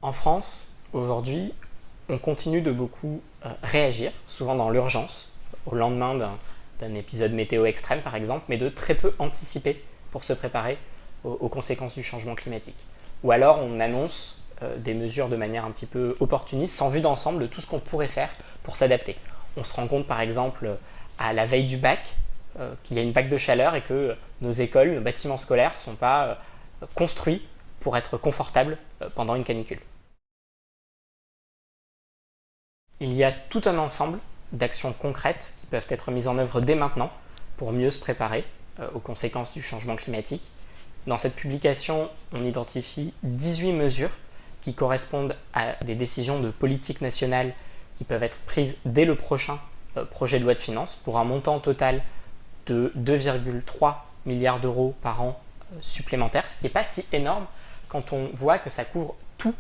En France, aujourd'hui, on continue de beaucoup réagir, souvent dans l'urgence, au lendemain d'un épisode météo extrême par exemple, mais de très peu anticiper pour se préparer aux conséquences du changement climatique. Ou alors on annonce des mesures de manière un petit peu opportuniste, sans vue d'ensemble de tout ce qu'on pourrait faire pour s'adapter. On se rend compte par exemple à la veille du bac qu'il y a une vague de chaleur et que nos écoles, nos bâtiments scolaires ne sont pas construits pour être confortables pendant une canicule. Il y a tout un ensemble d'actions concrètes qui peuvent être mises en œuvre dès maintenant pour mieux se préparer aux conséquences du changement climatique. Dans cette publication, on identifie 18 mesures qui correspondent à des décisions de politique nationale qui peuvent être prises dès le prochain projet de loi de finances pour un montant total de 2,3 milliards d'euros par an supplémentaires, ce qui n'est pas si énorme quand on voit que ça couvre tous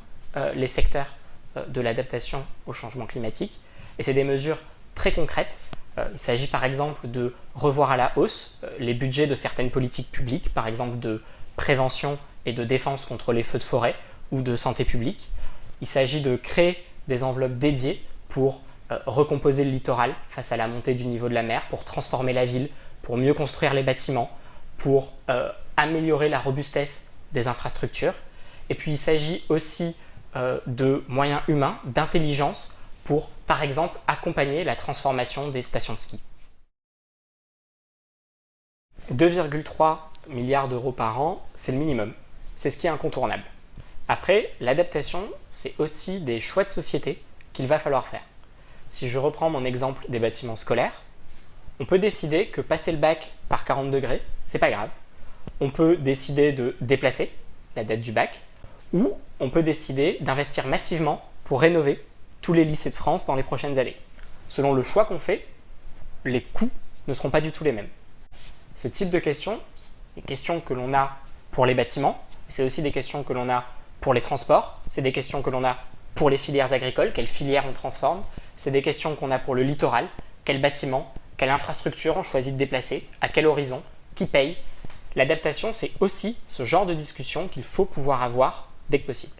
les secteurs de l'adaptation au changement climatique. Et c'est des mesures très concrètes. Il s'agit par exemple de revoir à la hausse les budgets de certaines politiques publiques, par exemple de prévention et de défense contre les feux de forêt ou de santé publique. Il s'agit de créer des enveloppes dédiées pour recomposer le littoral face à la montée du niveau de la mer, pour transformer la ville, pour mieux construire les bâtiments, pour améliorer la robustesse des infrastructures. Et puis il s'agit aussi de moyens humains, d'intelligence pour, par exemple, accompagner la transformation des stations de ski. 2,3 milliards d'euros par an, c'est le minimum. C'est ce qui est incontournable. Après, l'adaptation, c'est aussi des choix de société qu'il va falloir faire. Si je reprends mon exemple des bâtiments scolaires, on peut décider que passer le bac par 40 degrés, c'est pas grave. On peut décider de déplacer la date du bac, ou on peut décider d'investir massivement pour rénover tous les lycées de France dans les prochaines années. Selon le choix qu'on fait, les coûts ne seront pas du tout les mêmes. Ce type de questions, les questions que l'on a pour les bâtiments, c'est aussi des questions que l'on a pour les transports, c'est des questions que l'on a pour les filières agricoles, quelles filières on transforme, c'est des questions qu'on a pour le littoral, quel bâtiment, quelle infrastructure on choisit de déplacer, à quel horizon, qui paye. L'adaptation, c'est aussi ce genre de discussion qu'il faut pouvoir avoir dès que possible.